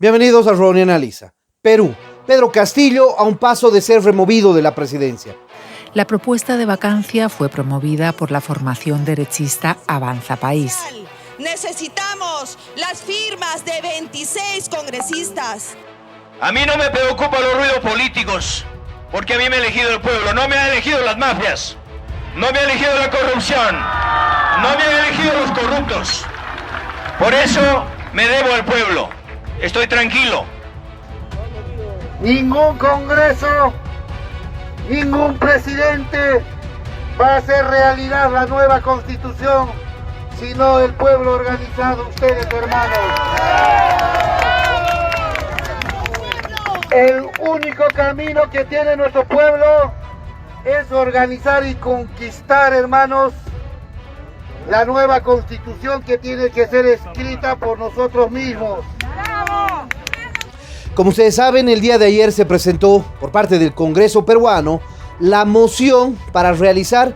Bienvenidos a Ronnie Analiza. Perú. Pedro Castillo a un paso de ser removido de la presidencia. La propuesta de vacancia fue promovida por la formación derechista Avanza País. Necesitamos las firmas de 26 congresistas. A mí no me preocupan los ruidos políticos, porque a mí me ha elegido el pueblo, no me han elegido las mafias, no me ha elegido la corrupción, no me han elegido los corruptos. Por eso me debo al pueblo. Estoy tranquilo. Ningún congreso, ningún presidente va a hacer realidad la nueva constitución, sino el pueblo organizado, ustedes, hermanos. El único camino que tiene nuestro pueblo es organizar y conquistar, hermanos, la nueva constitución que tiene que ser escrita por nosotros mismos. Como ustedes saben, el día de ayer se presentó por parte del Congreso peruano la moción para realizar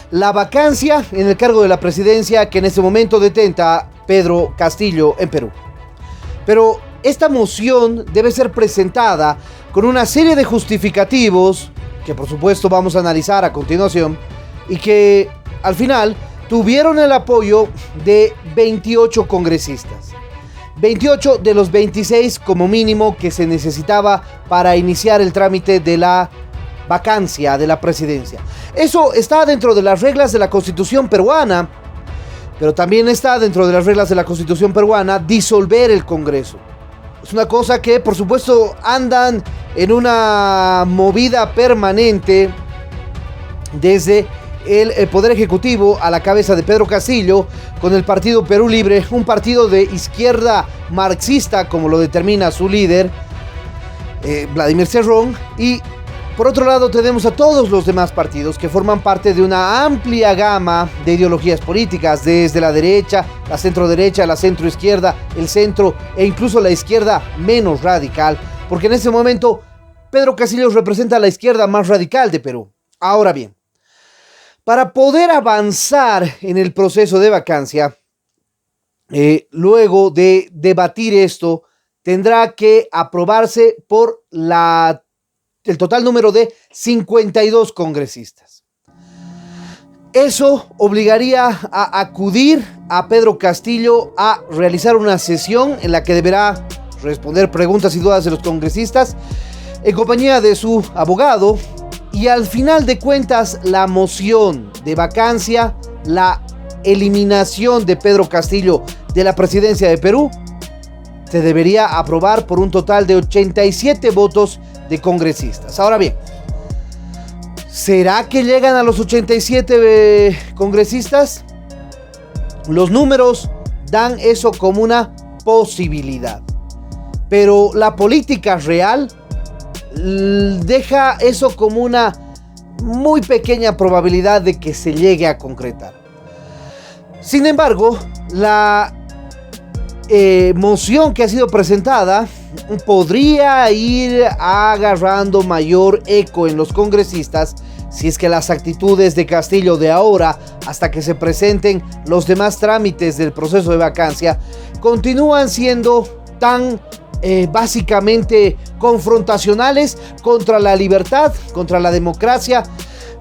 la vacancia en el cargo de la presidencia que en este momento detenta Pedro Castillo en Perú. Pero esta moción debe ser presentada con una serie de justificativos que por supuesto vamos a analizar a continuación y que al final tuvieron el apoyo de 28 congresistas. 28 de los 26 como mínimo que se necesitaba para iniciar el trámite de la vacancia de la presidencia. Eso está dentro de las reglas de la Constitución peruana, pero también está dentro de las reglas de la Constitución peruana disolver el Congreso. Es una cosa que por supuesto andan en una movida permanente desde el Poder Ejecutivo a la cabeza de Pedro Castillo con el partido Perú Libre, un partido de izquierda marxista como lo determina su líder, Vladimir Cerrón, y por otro lado tenemos a todos los demás partidos que forman parte de una amplia gama de ideologías políticas, desde la derecha, la centroderecha, la centroizquierda, el centro e incluso la izquierda menos radical, porque en este momento Pedro Castillo representa la izquierda más radical de Perú. Ahora bien, para poder avanzar en el proceso de vacancia, luego de debatir esto, tendrá que aprobarse por el total número de 52 congresistas. Eso obligaría a acudir a Pedro Castillo a realizar una sesión en la que deberá responder preguntas y dudas de los congresistas en compañía de su abogado. Y al final de cuentas, la moción de vacancia, la eliminación de Pedro Castillo de la presidencia de Perú, se debería aprobar por un total de 87 votos de congresistas. Ahora bien, ¿será que llegan a los 87 congresistas? Los números dan eso como una posibilidad, pero la política real deja eso como una muy pequeña probabilidad de que se llegue a concretar. Sin embargo, la moción que ha sido presentada podría ir agarrando mayor eco en los congresistas si es que las actitudes de Castillo de ahora hasta que se presenten los demás trámites del proceso de vacancia continúan siendo tan básicamente confrontacionales contra la libertad, contra la democracia,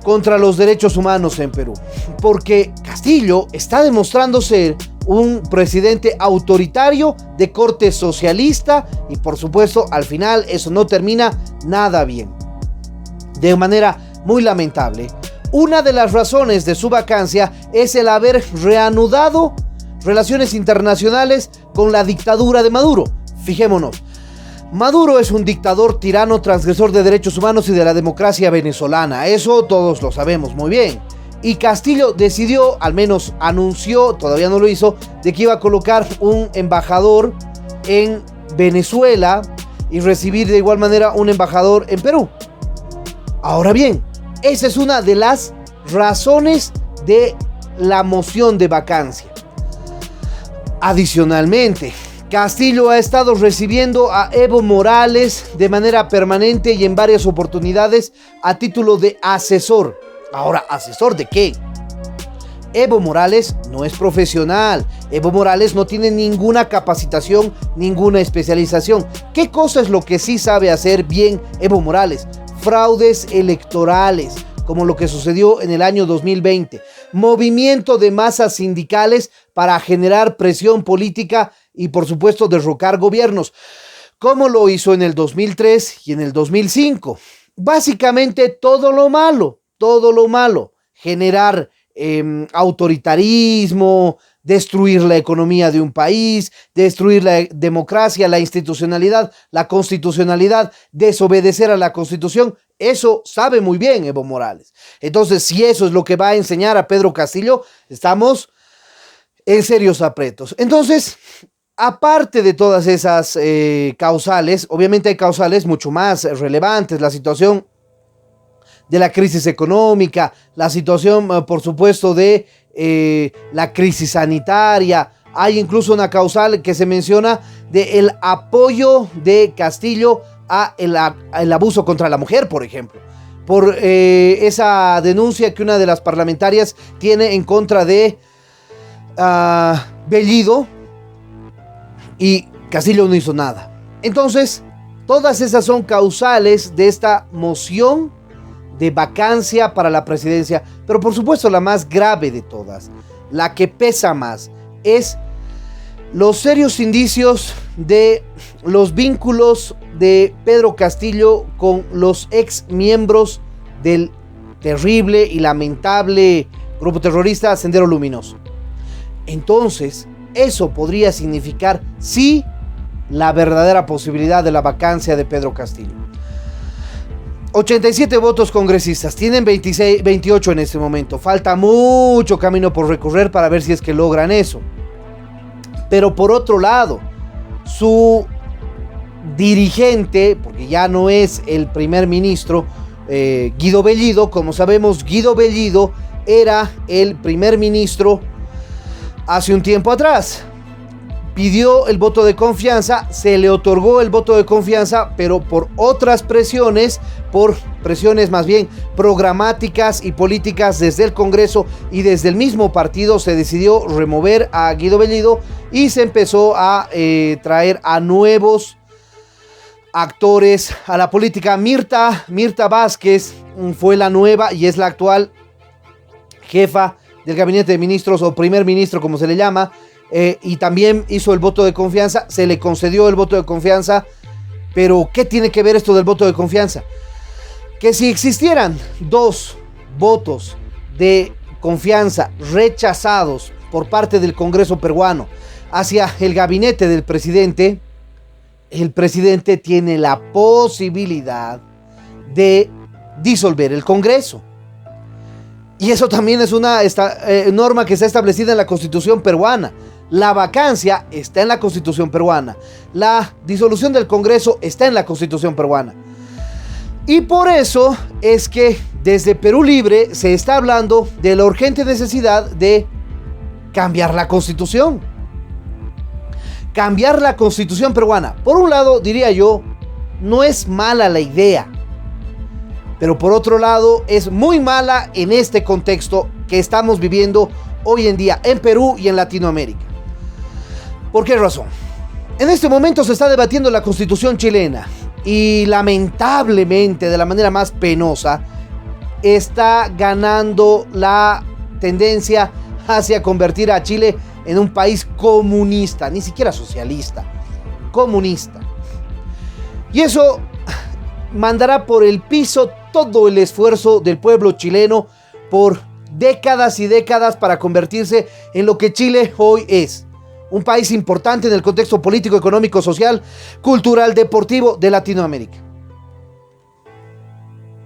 contra los derechos humanos en Perú. Porque Castillo está demostrando ser un presidente autoritario de corte socialista y por supuesto al final eso no termina nada bien. De manera muy lamentable. Una de las razones de su vacancia es el haber reanudado relaciones internacionales con la dictadura de Maduro. Fijémonos, Maduro es un dictador tirano, transgresor de derechos humanos y de la democracia venezolana. Eso todos lo sabemos muy bien. Y Castillo decidió, al menos anunció, todavía no lo hizo, de que iba a colocar un embajador en Venezuela y recibir de igual manera un embajador en Perú. Ahora bien, esa es una de las razones de la moción de vacancia. Adicionalmente, Castillo ha estado recibiendo a Evo Morales de manera permanente y en varias oportunidades a título de asesor. Ahora, ¿asesor de qué? Evo Morales no es profesional. Evo Morales no tiene ninguna capacitación, ninguna especialización. ¿Qué cosa es lo que sí sabe hacer bien Evo Morales? Fraudes electorales, como lo que sucedió en el año 2020. Movimiento de masas sindicales para generar presión política y, por supuesto, derrocar gobiernos, como lo hizo en el 2003 y en el 2005. Básicamente todo lo malo. Generar autoritarismo, destruir la economía de un país, destruir la democracia, la institucionalidad, la constitucionalidad, desobedecer a la Constitución. Eso sabe muy bien Evo Morales. Entonces, si eso es lo que va a enseñar a Pedro Castillo, estamos en serios aprietos. Entonces, aparte de todas esas causales, obviamente hay causales mucho más relevantes. La situación de la crisis económica, la situación, por supuesto, de la crisis sanitaria. Hay incluso una causal que se menciona del apoyo de Castillo a el abuso contra la mujer, por ejemplo, por esa denuncia que una de las parlamentarias tiene en contra de Bellido, y Castillo no hizo nada. Entonces, todas esas son causales de esta moción de vacancia para la presidencia, pero por supuesto la más grave de todas, la que pesa más, es los serios indicios de los vínculos de Pedro Castillo con los ex miembros del terrible y lamentable grupo terrorista Sendero Luminoso. Entonces, eso podría significar, sí, la verdadera posibilidad de la vacancia de Pedro Castillo. 87 votos congresistas, tienen 28 en este momento. Falta mucho camino por recorrer para ver si es que logran eso. Pero por otro lado, su dirigente, porque ya no es el primer ministro, Guido Bellido, como sabemos, Guido Bellido era el primer ministro hace un tiempo atrás. Pidió el voto de confianza, se le otorgó el voto de confianza, pero por otras presiones, más bien programáticas y políticas desde el Congreso y desde el mismo partido, se decidió remover a Guido Bellido y se empezó a traer a nuevos actores a la política. Mirta Vázquez fue la nueva y es la actual jefa del gabinete de ministros, o primer ministro como se le llama. Y también hizo el voto de confianza, se le concedió el voto de confianza. Pero ¿qué tiene que ver esto del voto de confianza? Que si existieran 2 votos de confianza rechazados por parte del Congreso peruano hacia el gabinete del presidente, el presidente tiene la posibilidad de disolver el Congreso. Y eso también es una norma que está establecida en la Constitución peruana. La vacancia está en la Constitución peruana. La disolución del Congreso está en la Constitución peruana. Y por eso es que desde Perú Libre se está hablando de la urgente necesidad de cambiar la Constitución. Cambiar la Constitución peruana. Por un lado, diría yo, no es mala la idea. Pero por otro lado, es muy mala en este contexto que estamos viviendo hoy en día en Perú y en Latinoamérica. ¿Por qué razón? En este momento se está debatiendo la Constitución chilena y lamentablemente, de la manera más penosa, está ganando la tendencia hacia convertir a Chile en un país comunista, ni siquiera socialista, comunista. Y eso mandará por el piso todo el esfuerzo del pueblo chileno por décadas y décadas para convertirse en lo que Chile hoy es. Un país importante en el contexto político, económico, social, cultural, deportivo de Latinoamérica.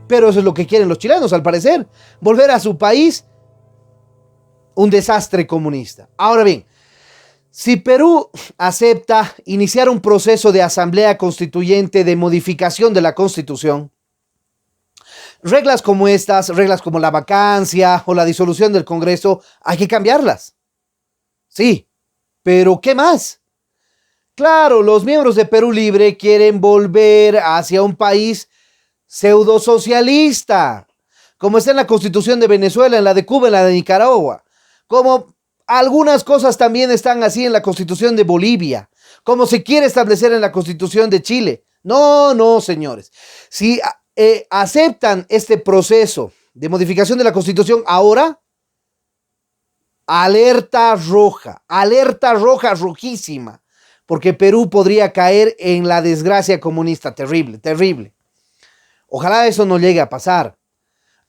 Pero eso es lo que quieren los chilenos, al parecer. Volver a su país un desastre comunista. Ahora bien, si Perú acepta iniciar un proceso de asamblea constituyente de modificación de la Constitución, reglas como estas, reglas como la vacancia o la disolución del Congreso, hay que cambiarlas. Sí, pero ¿qué más? Claro, los miembros de Perú Libre quieren volver hacia un país pseudosocialista, como está en la Constitución de Venezuela, en la de Cuba, en la de Nicaragua, como algunas cosas también están así en la Constitución de Bolivia, como se quiere establecer en la Constitución de Chile. No, no, señores. Si aceptan este proceso de modificación de la Constitución ahora, alerta roja, rojísima, porque Perú podría caer en la desgracia comunista terrible, terrible. Ojalá eso no llegue a pasar.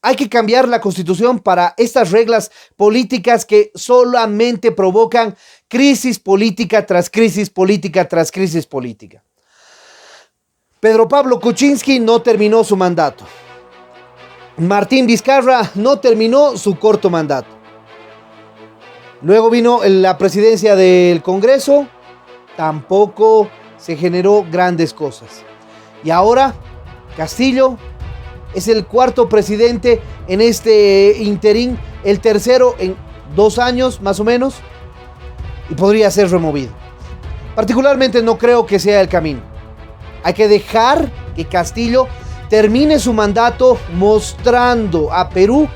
Hay que cambiar la Constitución para estas reglas políticas que solamente provocan crisis política tras crisis política tras crisis política. Pedro Pablo Kuczynski no terminó su mandato. Martín Vizcarra no terminó su corto mandato. Luego vino la presidencia del Congreso, tampoco se generó grandes cosas. Y ahora Castillo es el cuarto presidente en este interín, el tercero en 2 años más o menos, y podría ser removido. Particularmente no creo que sea el camino. Hay que dejar que Castillo termine su mandato mostrando a Perú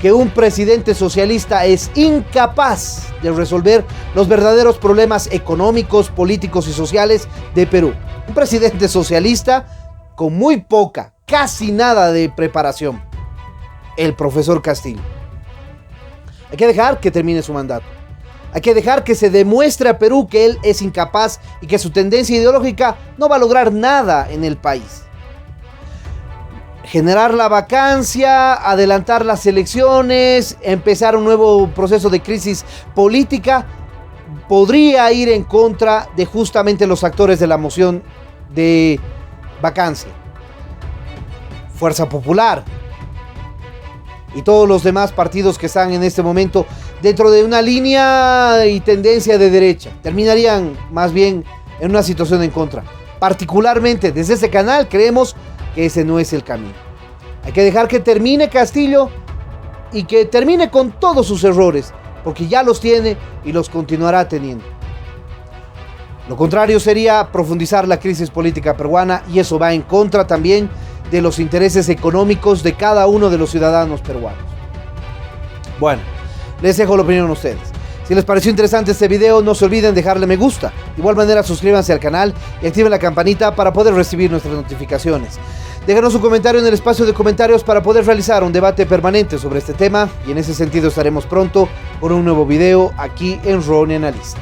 que un presidente socialista es incapaz de resolver los verdaderos problemas económicos, políticos y sociales de Perú. Un presidente socialista con muy poca, casi nada de preparación. El profesor Castillo. Hay que dejar que termine su mandato. Hay que dejar que se demuestre a Perú que él es incapaz y que su tendencia ideológica no va a lograr nada en el país. Generar la vacancia, adelantar las elecciones, empezar un nuevo proceso de crisis política, podría ir en contra de justamente los actores de la moción de vacancia. Fuerza Popular y todos los demás partidos que están en este momento dentro de una línea y tendencia de derecha terminarían más bien en una situación en contra. Particularmente desde este canal creemos que ese no es el camino. Hay que dejar que termine Castillo y que termine con todos sus errores, porque ya los tiene y los continuará teniendo. Lo contrario sería profundizar la crisis política peruana, y eso va en contra también de los intereses económicos de cada uno de los ciudadanos peruanos. Bueno, les dejo la opinión a ustedes. Si les pareció interesante este video, no se olviden dejarle me gusta. De igual manera, suscríbanse al canal y activen la campanita para poder recibir nuestras notificaciones. Déjanos su comentario en el espacio de comentarios para poder realizar un debate permanente sobre este tema, y en ese sentido estaremos pronto con un nuevo video aquí en Ronnie Analista.